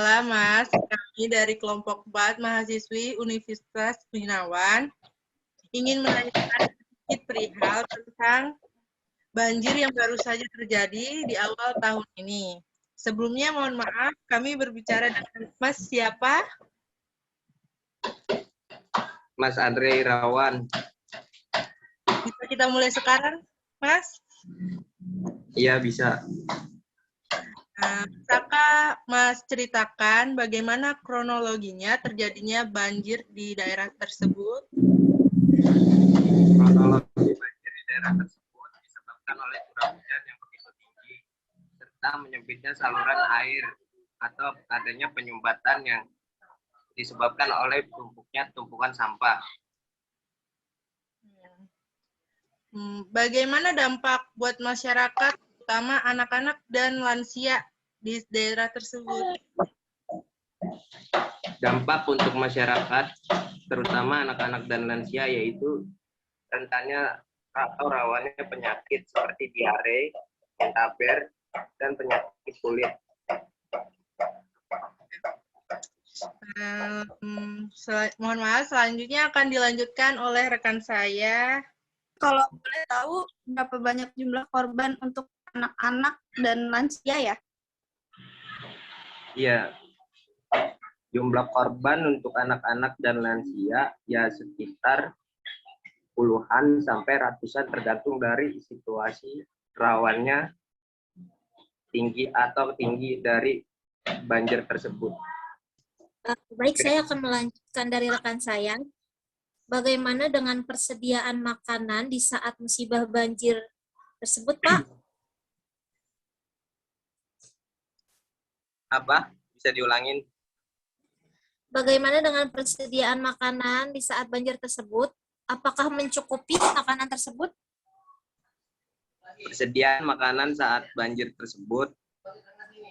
Halo Mas, kami dari kelompok 4 mahasiswi Universitas Gunawan ingin menanyakan sedikit perihal tentang banjir yang baru saja terjadi di awal tahun ini. Sebelumnya mohon maaf, kami berbicara dengan Mas siapa? Mas Andre Irawan. Bisa kita mulai sekarang, Mas? Iya, bisa. Bisakah Mas ceritakan bagaimana kronologinya terjadinya banjir di daerah tersebut? Kronologi banjir di daerah tersebut disebabkan oleh curah hujan yang begitu tinggi, serta menyempitnya saluran air atau adanya penyumbatan yang disebabkan oleh tumpuknya tumpukan sampah. Bagaimana dampak buat masyarakat, terutama anak-anak dan lansia di daerah tersebut? Dampak untuk masyarakat, terutama anak-anak dan lansia, yaitu rentannya atau rawannya penyakit seperti diare, pentaber, dan penyakit kulit. Mohon maaf, selanjutnya akan dilanjutkan oleh rekan saya. Kalau boleh tahu berapa banyak jumlah korban untuk anak-anak dan lansia ya? Iya, jumlah korban untuk anak-anak dan lansia ya sekitar puluhan sampai ratusan tergantung dari situasi rawannya tinggi atau tinggi dari banjir tersebut. Baik, saya akan melanjutkan dari rekan saya. Bagaimana dengan persediaan makanan di saat musibah banjir tersebut, Pak? Apa? Bisa diulangin? Bagaimana dengan persediaan makanan di saat banjir tersebut? Apakah mencukupi makanan tersebut? Persediaan makanan saat banjir tersebut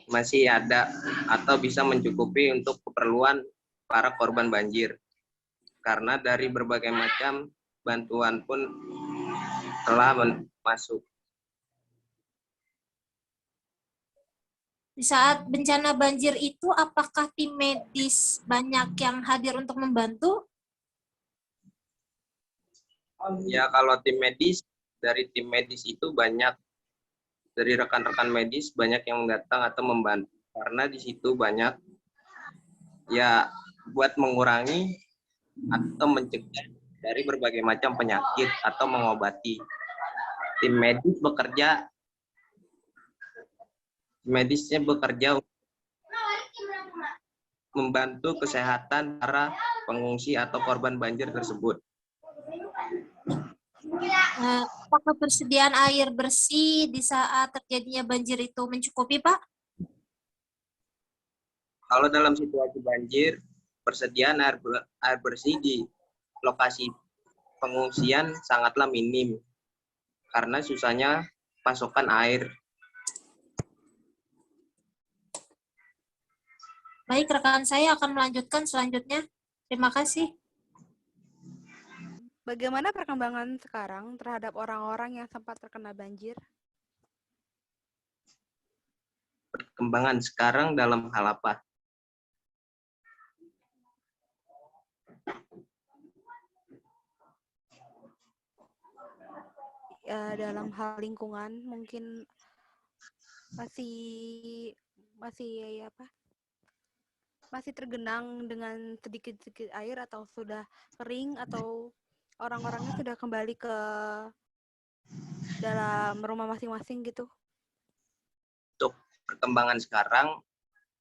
masih ada atau bisa mencukupi untuk keperluan para korban banjir. Karena dari berbagai macam bantuan pun telah masuk. Di saat bencana banjir itu, apakah tim medis banyak yang hadir untuk membantu? Ya, kalau dari tim medis itu banyak, dari rekan-rekan medis banyak yang datang atau membantu. Karena di situ banyak ya buat mengurangi atau mencegah dari berbagai macam penyakit atau mengobati. Tim medisnya bekerja membantu kesehatan para pengungsi atau korban banjir tersebut. Apakah persediaan air bersih di saat terjadinya banjir itu mencukupi, Pak? Kalau dalam situasi banjir, persediaan air bersih di lokasi pengungsian sangatlah minim karena susahnya pasokan air. Baik, rekan saya akan melanjutkan selanjutnya. Terima kasih. Bagaimana perkembangan sekarang terhadap orang-orang yang sempat terkena banjir? Perkembangan sekarang dalam hal apa? Ya, dalam hal lingkungan mungkin masih tergenang dengan sedikit-sedikit air atau sudah kering atau orang-orangnya sudah kembali ke dalam rumah masing-masing gitu. Untuk perkembangan sekarang,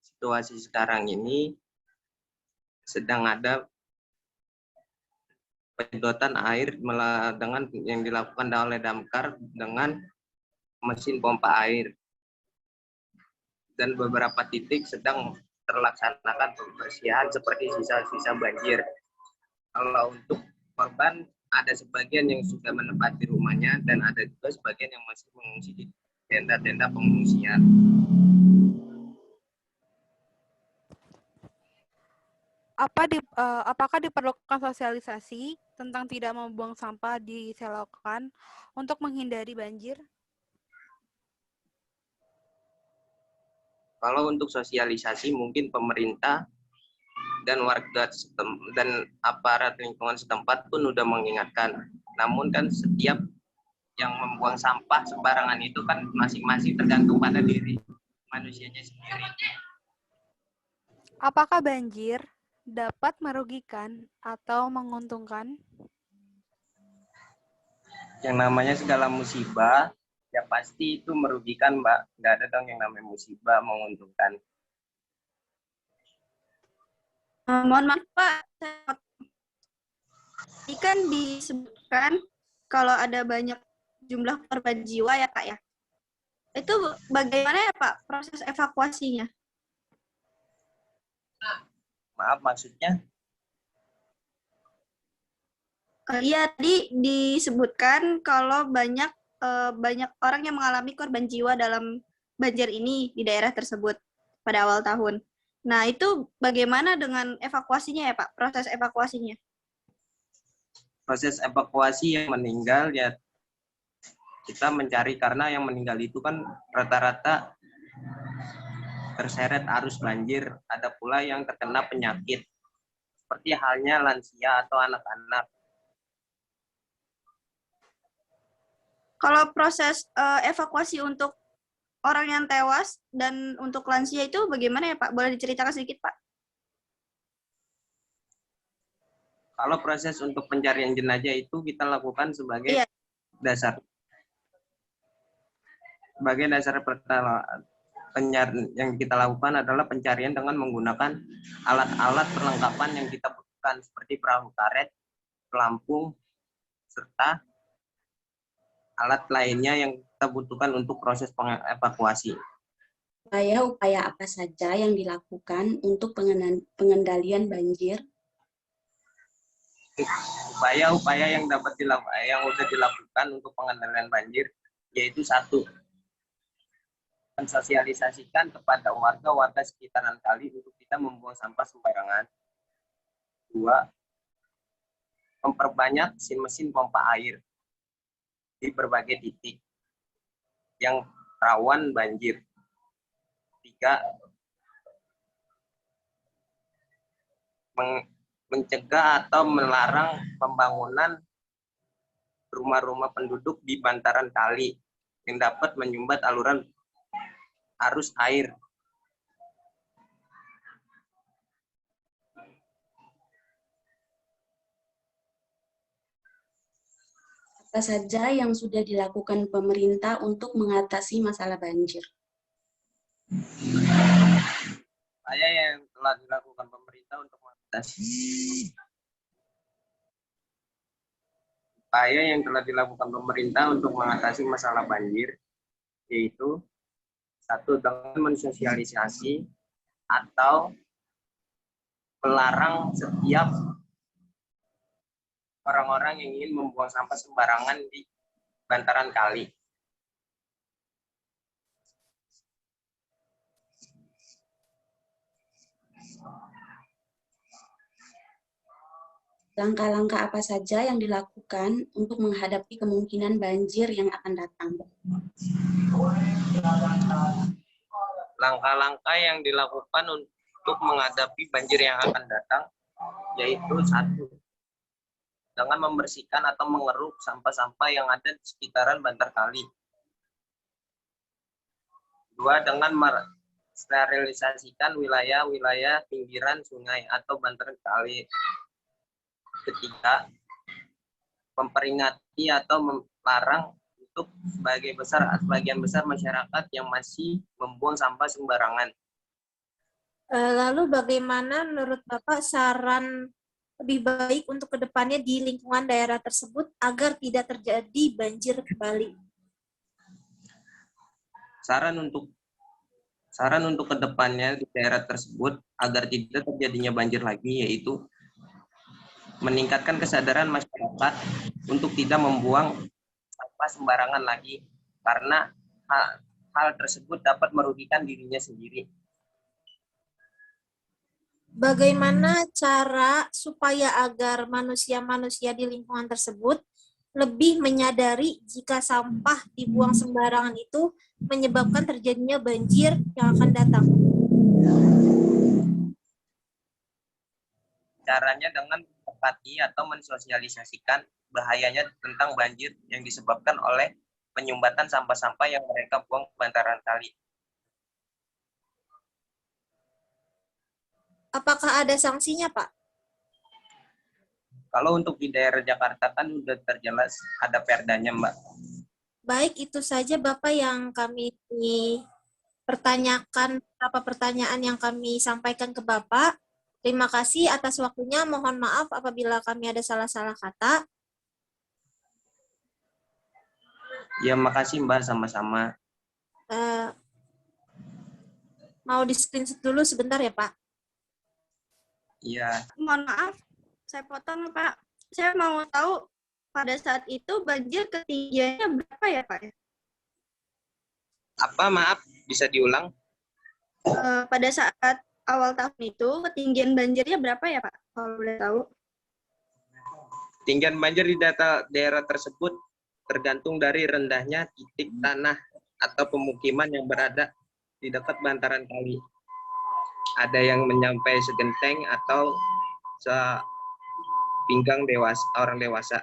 situasi sekarang ini sedang ada penyedotan air dengan yang dilakukan oleh damkar dengan mesin pompa air. Dan beberapa titik sedang terlaksanakan pembersihan seperti sisa-sisa banjir. Kalau untuk korban, ada sebagian yang sudah menempati rumahnya dan ada juga sebagian yang masih mengungsi di tenda-tenda pengungsian. Apakah diperlukan sosialisasi tentang tidak membuang sampah di selokan untuk menghindari banjir? Kalau untuk sosialisasi mungkin pemerintah dan warga dan aparat lingkungan setempat pun udah mengingatkan. Namun kan setiap yang membuang sampah sembarangan itu kan masing-masing tergantung pada diri manusianya sendiri. Apakah banjir dapat merugikan atau menguntungkan? Yang namanya segala musibah ya pasti itu merugikan, Mbak. Nggak ada dong yang namanya musibah menguntungkan. Mohon maaf Pak, tadi kan disebutkan kalau ada banyak jumlah korban jiwa ya Kak ya. Itu bagaimana ya Pak proses evakuasinya? Maaf, maksudnya? Iya, tadi disebutkan kalau banyak orang yang mengalami korban jiwa dalam banjir ini di daerah tersebut pada awal tahun. Nah, itu bagaimana dengan evakuasinya ya Pak, proses evakuasinya? Proses evakuasi yang meninggal ya kita mencari, karena yang meninggal itu kan rata-rata terseret arus banjir, ada pula yang terkena penyakit seperti halnya lansia atau anak-anak. Kalau proses evakuasi untuk orang yang tewas dan untuk lansia itu bagaimana ya Pak? Boleh diceritakan sedikit Pak? Kalau proses untuk pencarian jenazah itu kita lakukan sebagai dasar. Sebagai dasar pertama yang kita lakukan adalah pencarian dengan menggunakan alat-alat perlengkapan yang kita butuhkan seperti perahu karet, pelampung, serta alat lainnya yang kita butuhkan untuk proses evakuasi. Upaya apa saja yang dilakukan untuk pengendalian banjir? Upaya-upaya yang sudah dilakukan untuk pengendalian banjir yaitu 1, mensosialisasikan kepada warga sekitaran kali untuk tidak membuang sampah sembarangan. 2, memperbanyak mesin pompa air di berbagai titik yang rawan banjir. 3, mencegah atau melarang pembangunan rumah-rumah penduduk di bantaran kali yang dapat menyumbat aluran arus air. Apa saja yang sudah dilakukan pemerintah untuk mengatasi masalah banjir? Upaya yang telah dilakukan pemerintah untuk mengatasi masalah banjir yaitu 1, dengan mensosialisasi atau melarang setiap orang-orang yang ingin membuang sampah sembarangan di bantaran kali. Langkah-langkah apa saja yang dilakukan untuk menghadapi kemungkinan banjir yang akan datang? Langkah-langkah yang dilakukan untuk menghadapi banjir yang akan datang yaitu 1, dengan membersihkan atau mengeruk sampah-sampah yang ada di sekitaran bantar kali. 2, dengan sterilisasikan wilayah-wilayah pinggiran sungai atau bantaran kali. 3, memperingati atau melarang untuk sebagian besar masyarakat yang masih membuang sampah sembarangan. Lalu bagaimana menurut Bapak saran lebih baik untuk kedepannya di lingkungan daerah tersebut agar tidak terjadi banjir kembali? Saran untuk kedepannya di daerah tersebut agar tidak terjadinya banjir lagi yaitu meningkatkan kesadaran masyarakat untuk tidak membuang sampah sembarangan lagi, karena hal tersebut dapat merugikan dirinya sendiri. Bagaimana cara supaya agar manusia-manusia di lingkungan tersebut lebih menyadari jika sampah dibuang sembarangan itu menyebabkan terjadinya banjir yang akan datang? Caranya dengan mendekati atau mensosialisasikan bahayanya tentang banjir yang disebabkan oleh penyumbatan sampah-sampah yang mereka buang ke bantaran kali. Apakah ada sanksinya, Pak? Kalau untuk di daerah Jakarta kan udah terjelas ada perdanya, Mbak. Baik, itu saja Bapak yang kami pertanyakan, beberapa pertanyaan yang kami sampaikan ke Bapak. Terima kasih atas waktunya. Mohon maaf apabila kami ada salah-salah kata. Ya, makasih Mbak, sama-sama. Mau di screenshot dulu sebentar ya, Pak? Iya. Mohon maaf, saya potong Pak. Saya mau tahu pada saat itu banjir ketinggiannya berapa ya Pak? Apa, maaf, bisa diulang? Pada saat awal tahun itu ketinggian banjirnya berapa ya Pak? Kalau boleh tahu. Ketinggian banjir di daerah tersebut tergantung dari rendahnya titik tanah atau pemukiman yang berada di dekat bantaran kali. Ada yang mencapai segenteng atau sepinggang orang dewasa.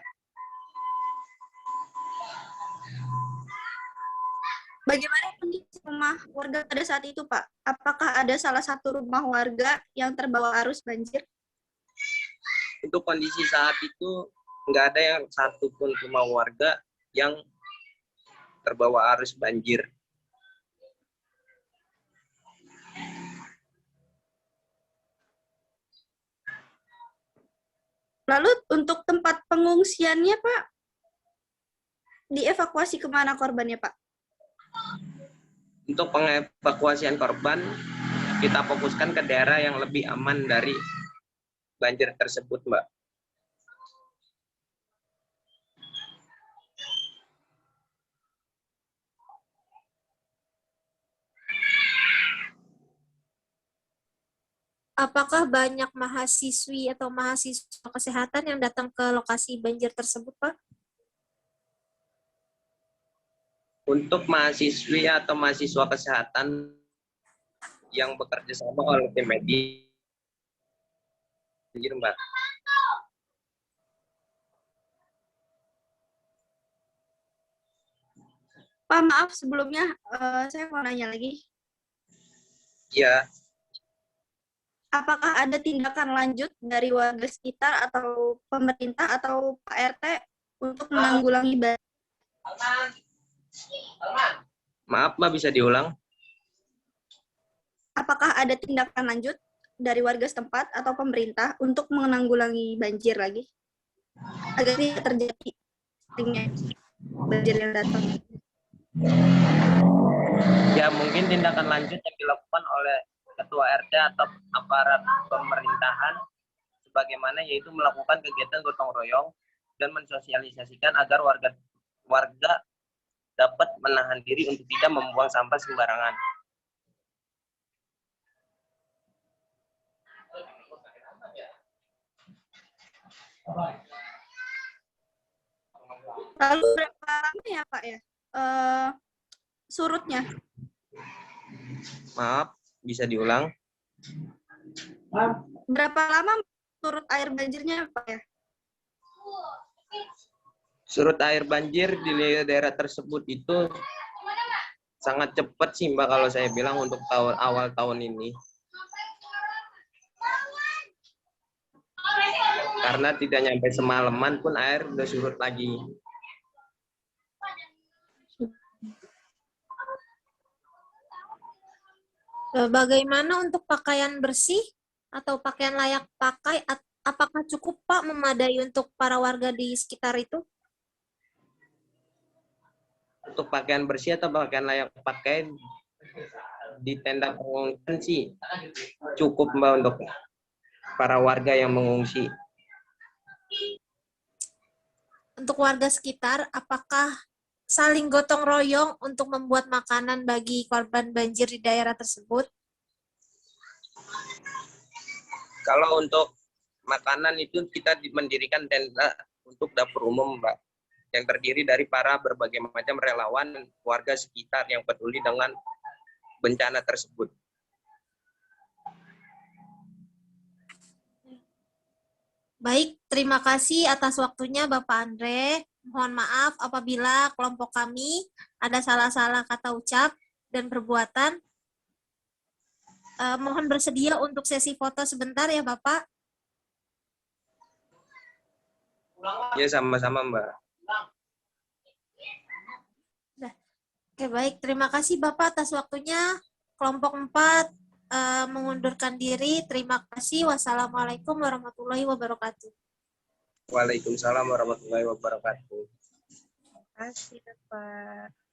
Bagaimana kondisi rumah warga pada saat itu Pak? Apakah ada salah satu rumah warga yang terbawa arus banjir? Untuk kondisi saat itu nggak ada yang satupun rumah warga yang terbawa arus banjir. Lalu untuk tempat pengungsiannya Pak, dievakuasi kemana korbannya Pak? Untuk pengevakuasian korban, kita fokuskan ke daerah yang lebih aman dari banjir tersebut, Mbak. Apakah banyak mahasiswi atau mahasiswa kesehatan yang datang ke lokasi banjir tersebut, Pak? Untuk mahasiswi atau mahasiswa kesehatan yang bekerja sama oleh tim medis, Mbak. Pak, maaf sebelumnya saya mau nanya lagi. Iya. Apakah ada tindakan lanjut dari warga sekitar atau pemerintah atau Pak RT untuk menanggulangi banjir? Maaf, Mbak, bisa diulang? Apakah ada tindakan lanjut dari warga setempat atau pemerintah untuk menanggulangi banjir lagi? Agar tidak terjadi banjir yang datang. Ya, mungkin tindakan lanjut yang dilakukan oleh Ketua RT atau aparat pemerintahan sebagaimana yaitu melakukan kegiatan gotong royong dan mensosialisasikan agar warga dapat menahan diri untuk tidak membuang sampah sembarangan. Lalu berapa lama ya Pak ya surutnya? Maaf, bisa diulang? Berapa lama surut air banjirnya Pak ya? Surut air banjir di daerah tersebut itu sangat cepat sih Mbak kalau saya bilang untuk awal tahun ini. Karena tidak nyampe semalaman pun air udah surut lagi. Bagaimana untuk pakaian bersih atau pakaian layak pakai? Apakah cukup Pak memadai untuk para warga di sekitar itu? Untuk pakaian bersih atau pakaian layak pakai di tenda pengungsian sih cukup Mbak untuk para warga yang mengungsi. Untuk warga sekitar, apakah saling gotong royong untuk membuat makanan bagi korban banjir di daerah tersebut? Kalau untuk makanan itu kita mendirikan tenda untuk dapur umum, Mbak. yang terdiri dari para berbagai macam relawan warga sekitar yang peduli dengan bencana tersebut. Baik, terima kasih atas waktunya Bapak Andre. Mohon maaf apabila kelompok kami ada salah-salah kata ucap dan perbuatan. Mohon bersedia untuk sesi foto sebentar ya Bapak. Ya, sama-sama Mbak. Oke, baik. Terima kasih Bapak atas waktunya. Kelompok 4 mengundurkan diri. Terima kasih. Wassalamualaikum warahmatullahi wabarakatuh. Waalaikumsalam warahmatullahi wabarakatuh. Terima kasih, Pak.